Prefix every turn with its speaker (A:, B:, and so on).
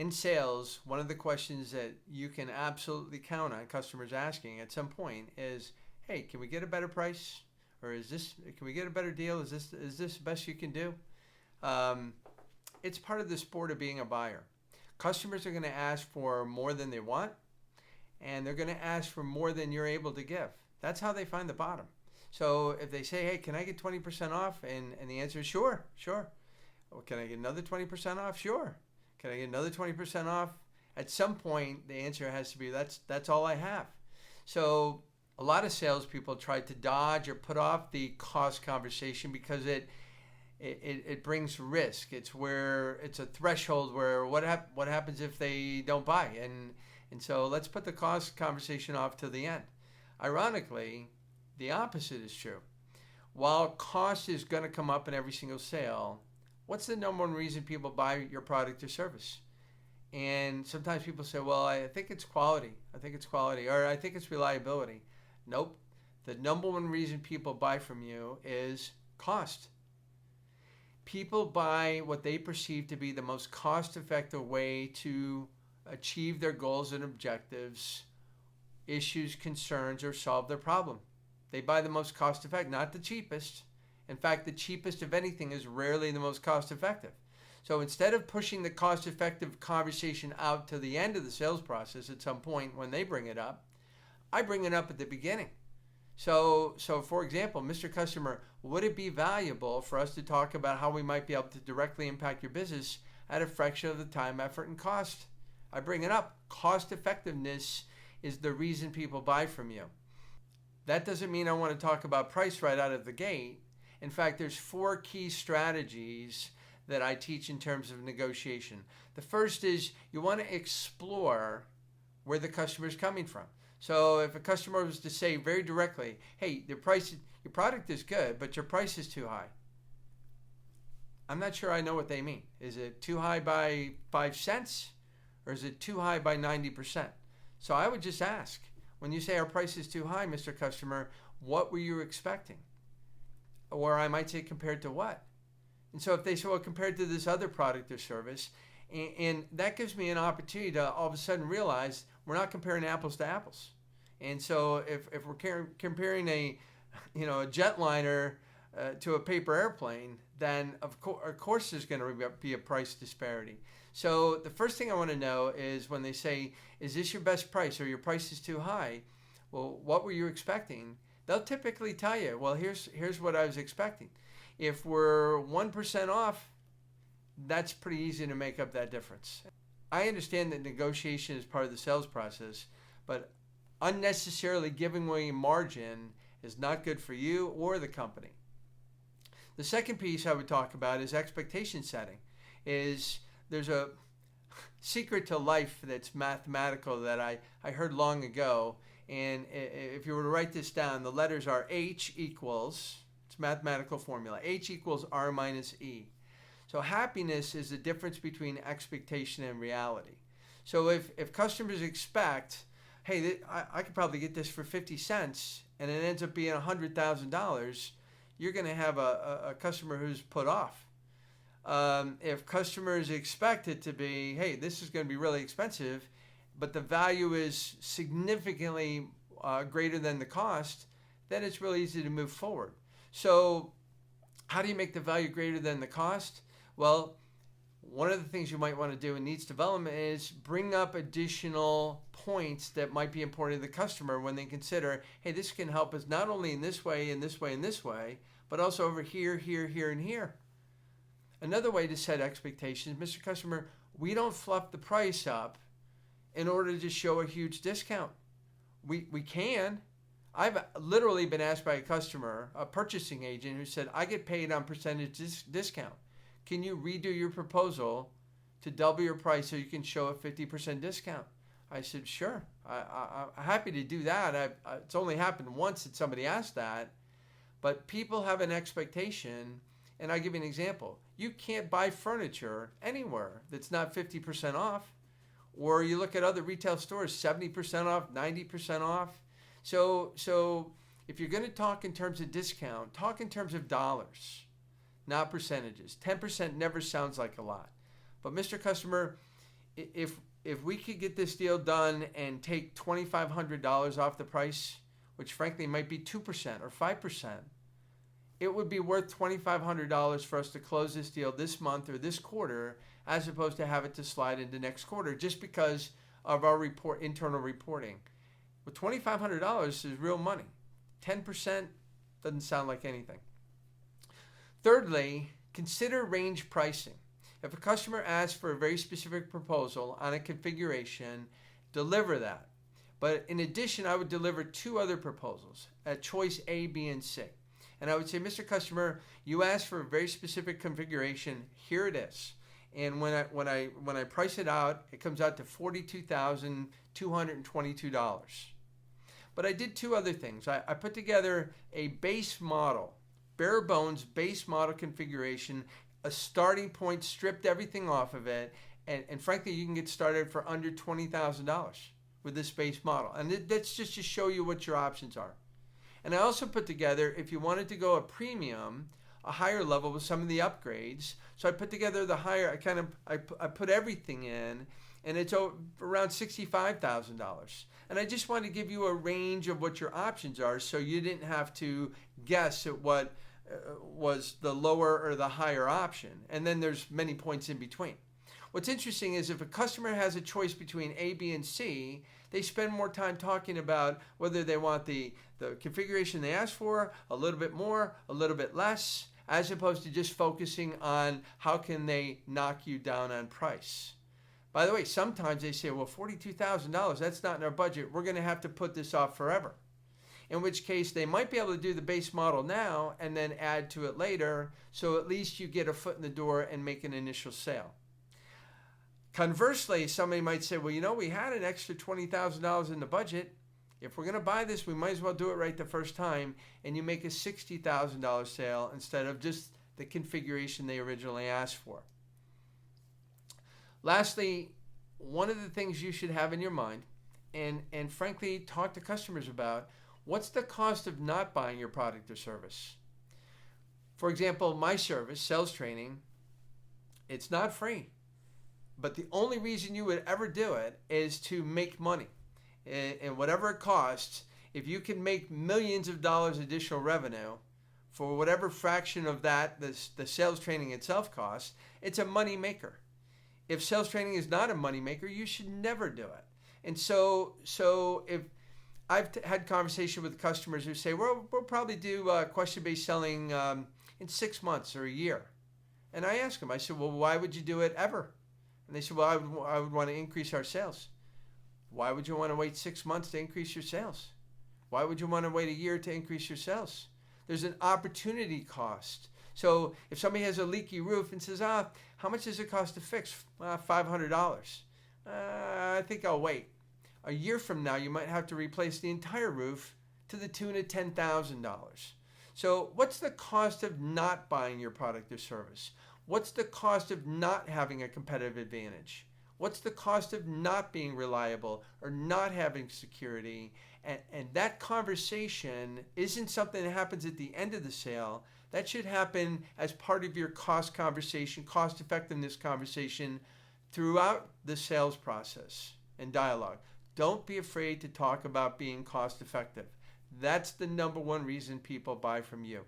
A: In sales, one of the questions that you can absolutely count on customers asking at some point is, "Hey, can we get a better price? Or can we get a better deal? Is this the best you can do?" Um, it's part of the sport of being a buyer. Customers are going to ask for more than they want, and they're going to ask for more than you're able to give. That's how they find the bottom. So if they say, "Hey, can I get 20% off?" And the answer is sure, sure. Well, can I get another 20% off? Sure. Can I get another 20% off? At some point, the answer has to be, that's all I have. So a lot of salespeople try to dodge or put off the cost conversation because it brings risk. It's a threshold where what happens if they don't buy? And so let's put the cost conversation off to the end. Ironically, the opposite is true. While cost is going to come up in every single sale, what's the number one reason people buy your product or service? And sometimes people say, "Well, I think it's quality. I think it's quality, or I think it's reliability." Nope. The number one reason people buy from you is cost. People buy what they perceive to be the most cost-effective way to achieve their goals and objectives, issues, concerns, or solve their problem. They buy the most cost-effective, not the cheapest. In fact, the cheapest of anything is rarely the most cost-effective. So instead of pushing the cost-effective conversation out to the end of the sales process at some point when they bring it up, I bring it up at the beginning. So for example, "Mr. Customer, would it be valuable for us to talk about how we might be able to directly impact your business at a fraction of the time, effort, and cost?" I bring it up. Cost effectiveness is the reason people buy from you. That doesn't mean I want to talk about price right out of the gate. In fact, there's 4 key strategies that I teach in terms of negotiation. The first is you want to explore where the customer is coming from. So if a customer was to say very directly, "Hey, your product is good, but your price is too high," I'm not sure I know what they mean. Is it too high by 5 cents, or is it too high by 90%? So I would just ask, when you say our price is too high, Mr. Customer, what were you expecting? Or I might say, compared to what? And so if they say, "Well, compared to this other product or service," and that gives me an opportunity to all of a sudden realize we're not comparing apples to apples. And so if we're comparing a jetliner to a paper airplane, then of course there's going to be a price disparity. So the first thing I want to know is when they say, "Is this your best price?" or "Your price is too high," well, what were you expecting? They'll typically tell you, "Well, here's what I was expecting." If we're 1% off, that's pretty easy to make up that difference. I understand that negotiation is part of the sales process, but unnecessarily giving away margin is not good for you or the company. The second piece I would talk about is expectation setting. There's a secret to life that's mathematical that I heard long ago, and if you were to write this down, the letters are H equals, it's a mathematical formula, H equals R minus E. So happiness is the difference between expectation and reality. So if customers expect, "Hey, I could probably get this for 50 cents, and it ends up being $100,000, you're going to have a customer who's put off. If customers expect it to be, "Hey, this is going to be really expensive," but the value is significantly greater than the cost, then it's really easy to move forward. So how do you make the value greater than the cost? Well, one of the things you might want to do in needs development is bring up additional points that might be important to the customer when they consider, "Hey, this can help us not only in this way, in this way, in this way, but also over here, here, here, and here." Another way to set expectations, "Mr. Customer, we don't fluff the price up in order to show a huge discount. We can. I've literally been asked by a customer, a purchasing agent, who said, "I get paid on percentage discount. Can you redo your proposal to double your price so you can show a 50% discount?" I said, "Sure. I'm happy to do that. It's only happened once that somebody asked that." But people have an expectation, and I'll give you an example. You can't buy furniture anywhere that's not 50% off. Or you look at other retail stores, 70% off, 90% off. So if you're going to talk in terms of discount, talk in terms of dollars, not percentages. 10% never sounds like a lot. But Mr. Customer, if we could get this deal done and take $2,500 off the price, which frankly might be 2% or 5%, it would be worth $2,500 for us to close this deal this month or this quarter, as opposed to have it to slide into next quarter, just because of our internal reporting. With $2,500 is real money. 10% doesn't sound like anything. Thirdly, consider range pricing. If a customer asks for a very specific proposal on a configuration, deliver that. But in addition, I would deliver two other proposals at choice A, B, and C. And I would say, Mr. Customer, you asked for a very specific configuration. Here it is. And when I price it out, it comes out to $42,222. But I did two other things. I put together a base model, bare bones base model configuration, a starting point, stripped everything off of it, and frankly, you can get started for under $20,000 with this base model. And that's just to show you what your options are. And I also put together, if you wanted to go a premium, a higher level with some of the upgrades. So I put together the higher, I put everything in, and it's around $65,000. And I just wanted to give you a range of what your options are, so you didn't have to guess at what was the lower or the higher option. And then there's many points in between. What's interesting is if a customer has a choice between A, B, and C, they spend more time talking about whether they want the configuration they asked for, a little bit more, a little bit less, as opposed to just focusing on how can they knock you down on price. By the way, sometimes they say, well, $42,000, that's not in our budget. We're going to have to put this off forever. In which case, they might be able to do the base model now and then add to it later, so at least you get a foot in the door and make an initial sale. Conversely, somebody might say, well, we had an extra $20,000 in the budget. If we're going to buy this, we might as well do it right the first time, and you make a $60,000 sale instead of just the configuration they originally asked for. Lastly, one of the things you should have in your mind, and frankly, talk to customers about, what's the cost of not buying your product or service? For example, my service, sales training, it's not free. But the only reason you would ever do it is to make money. And whatever it costs, if you can make millions of dollars additional revenue for whatever fraction of that the sales training itself costs, it's a money maker. If sales training is not a money maker, you should never do it. And so if I've had conversation with customers who say, well, we'll probably do question-based selling in 6 months or a year. And I ask them, I said, well, why would you do it ever? And they said, well, I would want to increase our sales. Why would you want to wait 6 months to increase your sales? Why would you want to wait a year to increase your sales? There's an opportunity cost. So if somebody has a leaky roof and says, how much does it cost to fix? $500. I think I'll wait. A year from now, you might have to replace the entire roof to the tune of $10,000. So what's the cost of not buying your product or service? What's the cost of not having a competitive advantage? What's the cost of not being reliable or not having security? And that conversation isn't something that happens at the end of the sale. That should happen as part of your cost conversation, cost effectiveness conversation throughout the sales process and dialogue. Don't be afraid to talk about being cost effective. That's the number one reason people buy from you.